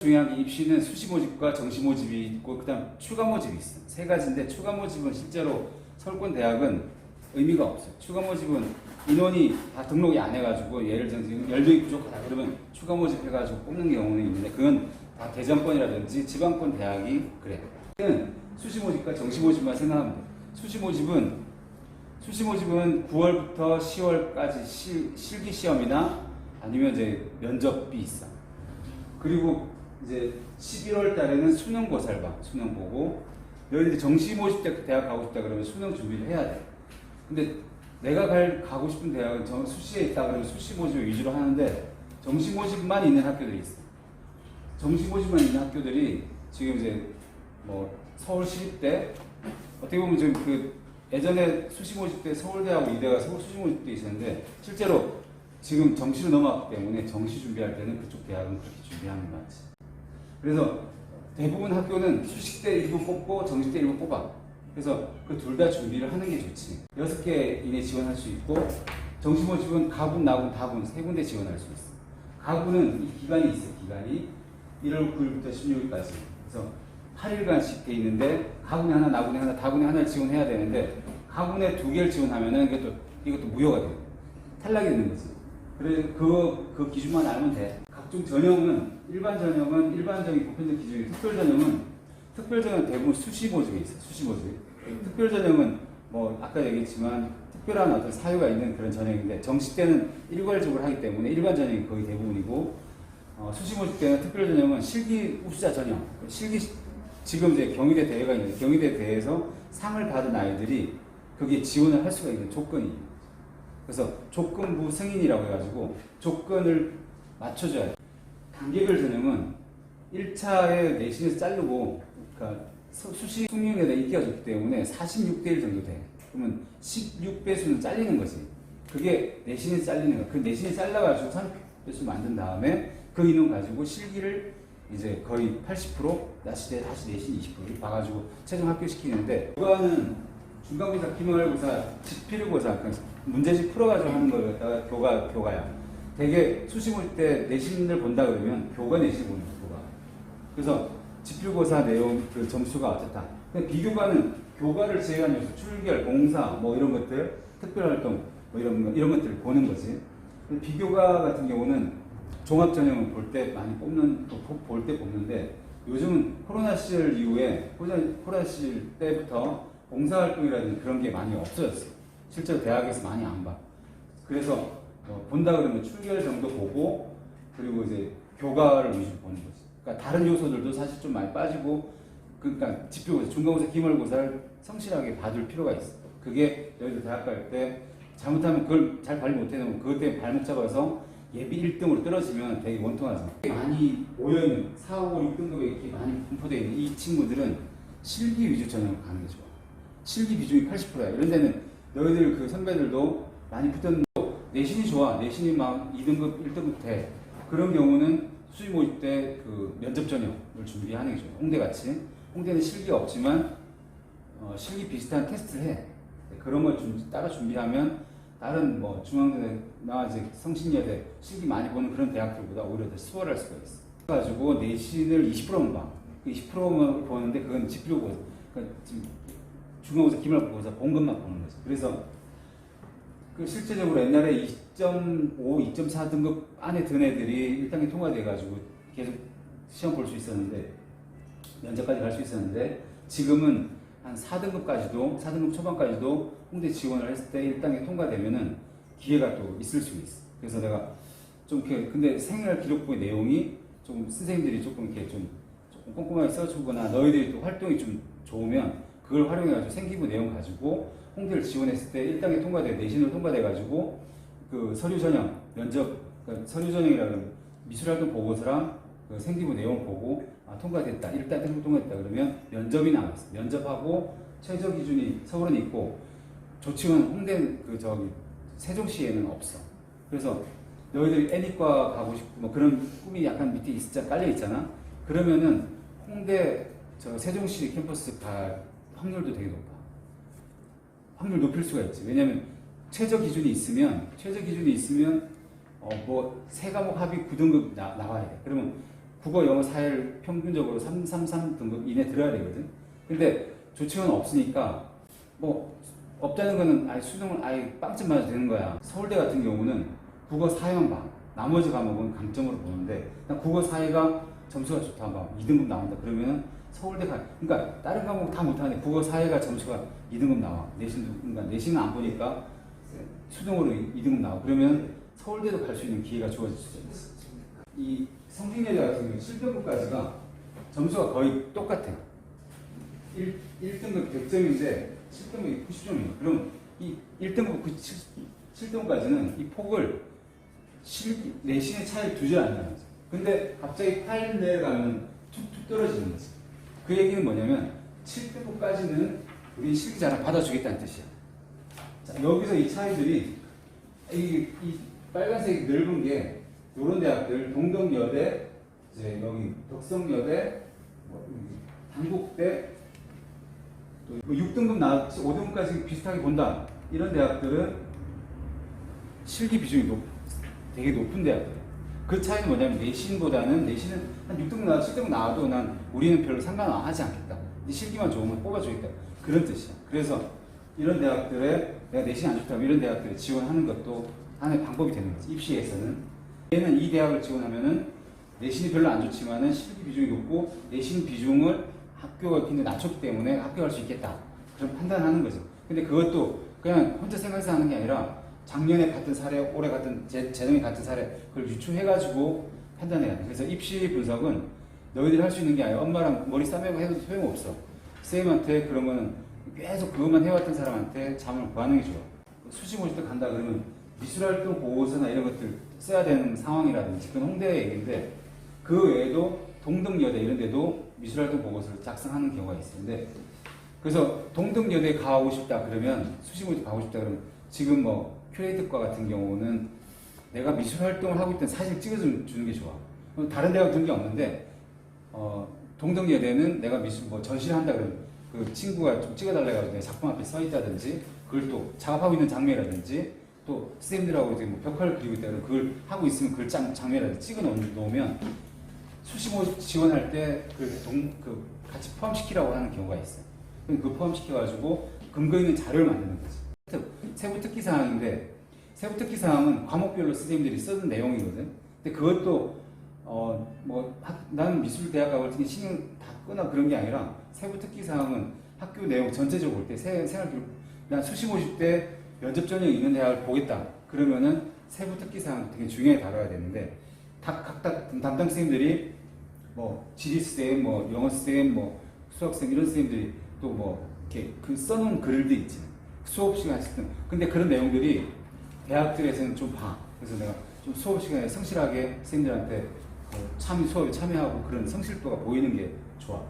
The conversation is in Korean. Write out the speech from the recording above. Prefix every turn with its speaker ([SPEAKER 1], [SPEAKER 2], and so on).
[SPEAKER 1] 중요한 게 입시는 수시 모집과 정시 모집이 있고 그다음 추가 모집이 있어. 세 가지인데 추가 모집은 실제로 서울권 대학은 의미가 없어요. 추가 모집은 인원이 다 등록이 안 해가지고 예를 들어 지금 10명이 부족하다 그러면 추가 모집해가지고 뽑는 경우는 있는데 그건 다 대전권이라든지 지방권 대학이 그래. 수시 모집과 정시 모집만 생각하면 돼. 수시 모집은 9월부터 10월까지 실기 시험이나 아니면 이제 면접이 있어. 그리고 이제 11월 달에는 수능 고사를 봐. 수능 보고 너희들이 정시 모집 때 대학 가고 싶다 그러면 수능 준비를 해야 돼. 근데 내가 가고 싶은 대학은 수시에 있다 그러면 수시 모집 위주로 하는데 정시 모집만 있는 학교들이 있어. 정시 모집만 있는 학교들이 지금 이제 뭐 서울시립대 어떻게 보면 지금 그 예전에 수시 모집 때 서울대하고 이대가 수시 모집 때 있었는데 실제로 지금 정시로 넘어왔기 때문에 정시 준비할 때는 그쪽 대학은 그렇게 준비하는 거 같지. 그래서 대부분 학교는 수시 때 일부 뽑고 정시 때 일부 뽑아. 그래서 그 둘 다 준비를 하는 게 좋지. 6개 이내 지원할 수 있고 정시 모집은 가군, 나군, 다군 세 군데 지원할 수 있어. 가군은 이 기간이 있어. 기간이 1월 9일부터 16일까지. 그래서 8일간씩 돼 있는데 가군에 하나, 나군에 하나, 다군에 하나를 지원해야 되는데 가군에 2개를 지원하면은 이것도 무효가 돼. 탈락이 되는 거지. 그래서 그 기준만 알면 돼. 각종 전형은 일반적인 보편적 기준이 특별 전형은 대부분 수시 모집에 있어. 수시 모집. 특별 전형은 뭐 아까 얘기했지만 특별한 어떤 사유가 있는 그런 전형인데 정시 때는 일괄적으로 하기 때문에 일반 전형이 거의 대부분이고 수시 모집 때는 특별 전형은 실기 우수자 전형. 지금 이제 경희대 대회가 있는데 경희대 대회에서 상을 받은 아이들이 거기에 지원을 할 수가 있는 조건이에요. 그래서 조건부 승인이라고 해가지고 조건을 맞춰줘야 돼. 단계별 전형은 1차에 내신에서 자르고 그러니까 수시 숙련에다 인기가 좋기 때문에 46대1 정도 돼. 그러면 16배수는 잘리는 거지. 그게 내신에서 잘리는 거야. 그 내신이 잘라가지고 30배수 만든 다음에 그 인원 가지고 실기를 이제 거의 80% 다시 내신 20% 봐가지고 최종 합격시키는데 그거는 중간고사, 기말고사, 지필고사 그러니까 문제집 풀어가지고 하는 걸 갖다가 교과야. 되게 수시 모집 때 내신을 본다 그러면 교과 내신 보는 거야. 교과. 그래서 지필고사 내용 그 점수가 어떻다. 근데 비교과는 교과를 제외한 요소, 출결, 공사 뭐 이런 것들, 특별활동 뭐 이런 것들을 보는 거지. 근데 비교과 같은 경우는 종합 전형은 볼 때 많이 뽑는데 요즘은 코로나 시절 이후에 코로나 시절 때부터 봉사활동이라든지 그런 게 많이 없어졌어. 실제로 대학에서 많이 안 봐. 그래서 본다 그러면 출결 정도 보고 그리고 이제 교과를 위주로 보는 거지. 그러니까 다른 요소들도 사실 좀 많이 빠지고 그러니까 지표고사, 중간고사, 기말고사를 성실하게 봐줄 필요가 있어. 그게 너희들 대학 갈 때 잘못하면 그걸 잘 관리 못해놓으면 그것 때문에 발목 잡아서 예비 1등으로 떨어지면 되게 원통하죠. 많이 모여있는 4, 5, 6등급에 이렇게 많이 분포되어 있는 이 친구들은 실기 위주 전형을 가는 게 좋아. 실기 비중이 80%야. 이런 데는 너희들 그 선배들도 많이 붙었는데 내신이 좋아. 내신이 막 2등급, 1등급 돼. 그런 경우는 수시 모집 때 그 면접 전형을 준비하는 게 좋아. 홍대같이. 홍대는 실기가 없지만 실기 비슷한 테스트를 해. 그런 걸 따라 준비하면 다른 뭐 중앙대나 이제 성신여대 실기 많이 보는 그런 대학들보다 오히려 더 수월할 수가 있어. 그래가지고 내신을 20%만 봐. 20%만 보는데 그건 지필고사. 그러니까 지금 중간고사, 기말고사 본 것만 보는 거지. 그래서 그 실제적으로 옛날에 2.5, 2.4 등급 안에 든 애들이 1단계 통과돼가지고 계속 시험 볼 수 있었는데 면접까지 갈 수 있었는데 지금은 한 4등급까지도 4등급 초반까지도 홍대 지원을 했을 때 1단계 통과되면은 기회가 또 있을 수 있어. 그래서 내가 좀 이렇게 근데 생활 기록부의 내용이 좀 선생님들이 조금 이렇게 조금 꼼꼼하게 써주거나 너희들이 또 활동이 좀 좋으면 그걸 활용해가지고 생기부 내용 가지고 홍대를 지원했을 때 1단계 통과돼 내신으로 통과돼가지고 그 서류 전형 면접 그러니까 서류 전형이라는 미술활동 보고서랑 그 생기부 내용 보고 통과됐다 1단 통과됐다 그러면 면접이 나왔어. 면접하고 최저 기준이 서울은 있고 조치원 홍대 세종시에는 없어. 그래서 너희들이 애니과 가고 싶고 뭐 그런 꿈이 약간 밑에 깔려 있잖아. 그러면은 홍대 세종시 캠퍼스 갈 확률도 되게 높아. 확률 높일 수가 있지. 왜냐면 최저 기준이 있으면 뭐 세 과목 합이 9등급 나와야 돼. 그러면 국어, 영어, 사회를 평균적으로 333 등급 이내 들어야 되거든. 근데 조치원은 없으니까 뭐 없다는 거는 아예 수능을 아예 빵점 맞아도 되는 거야. 서울대 같은 경우는 국어, 사회만 봐. 나머지 과목은 강점으로 보는데 국어, 사회가 점수가 좋다 봐. 2등급 나온다. 그러면 서울대가 그러니까 다른 과목 다 못하는데 국어, 사회가 점수가 2등급 나와. 내신도 그러니까 내신은 안 보니까 수능으로 2등급 나와. 그러면 서울대도 갈 수 있는 기회가 주어질 수 있어. 이 성진여대 같은 경우 7등급까지가 점수가 거의 똑같아요. 1등급 100점인데 7등급이 90점이에요. 그럼 이 1등급 7등급까지는 이 폭을 내신의 차이를 두지 않는 거죠. 근데 갑자기 8 내려가면 툭툭 떨어지는 거죠. 그 얘기는 뭐냐면 7등급까지는 우리 실기 잘하면 받아주겠다는 뜻이야. 자, 여기서 이 차이들이 이 빨간색이 넓은 게 이런 대학들 동덕여대, 이제 여기 덕성여대, 단국대, 또 6등급 나 5등급까지 비슷하게 본다. 이런 대학들은 실기 비중이 되게 높은 대학들이에요. 그 차이는 뭐냐면 내신보다는 내신은 한 6등급 나와도 7등급 나와도 난 우리는 별로 상관하지 않겠다. 실기만 좋으면 뽑아주겠다. 그런 뜻이야. 그래서 이런 대학들에 내가 내신이 안 좋다면 이런 대학들에 지원하는 것도 하나의 방법이 되는 거지. 입시에서는. 얘는 이 대학을 지원하면은 내신이 별로 안 좋지만은 실기 비중이 높고 내신 비중을 학교가 굉장히 낮췄기 때문에 합격할 수 있겠다. 그런 판단하는 거죠. 근데 그것도 그냥 혼자 생각해서 하는 게 아니라 작년에 같은 사례, 올해 같은 재정에 같은 사례 그걸 유추해가지고 판단해야 돼. 그래서 입시 분석은 너희들이 할 수 있는 게 아니라 엄마랑 머리 싸매고 해도 소용없어. 쌤한테 그러면 계속 그것만 해왔던 사람한테 자문을 구하는 게 좋아. 수시 모집도 간다 그러면 미술활동 보고서나 이런 것들 써야 되는 상황이라든지 그건 홍대의 얘기인데 그 외에도 동덕여대 이런 데도 미술활동 보고서를 작성하는 경우가 있는데 그래서 동덕여대에 가고 싶다 그러면 수시 모집 가고 싶다 그러면 지금 뭐 큐레이터과 같은 경우는 내가 미술활동을 하고 있던 사진 찍어주는 게 좋아. 다른 대학 그런 게 없는데 동덕여대는 내가 미술 뭐 전시를 한다 그러면 그 친구가 좀 찍어달라 해가지고 내 작품 앞에 서 있다든지 그걸 또 작업하고 있는 장면이라든지 또 선생님들하고 이제 뭐 벽화를 그리고 있다 그러면 그걸 하고 있으면 그걸 장면이라든지 찍어 놓으면 수시 모집 지원할 때 그 같이 포함시키라고 하는 경우가 있어요. 그럼 그 포함시켜가지고 근거 있는 자료를 만드는 거지. 세부 특기 사항인데 세부 특기 사항은 과목별로 선생님들이 쓰는 내용이거든. 근데 그것도 나는 미술대학 가고 같은 게 신경 다 끄나 그런 게 아니라 세부 특기 사항은 학교 내용 전체적으로 볼 때 생활교육 난 수시 모집 때 면접 전형이 있는 대학을 보겠다. 그러면은 세부 특기 사항 되게 중요하게 다뤄야 되는데 각 담당 선생님들이 뭐 지리쌤, 뭐 영어쌤, 뭐 수학쌤 이런 선생님들이 또 뭐 이렇게 그 써놓은 글도 있지. 수업 시간 했을 때. 근데 그런 내용들이 대학들에서는 좀 봐. 그래서 내가 좀 수업 시간에 성실하게 선생님들한테 수업에 참여하고 그런 성실도가 보이는 게 좋아.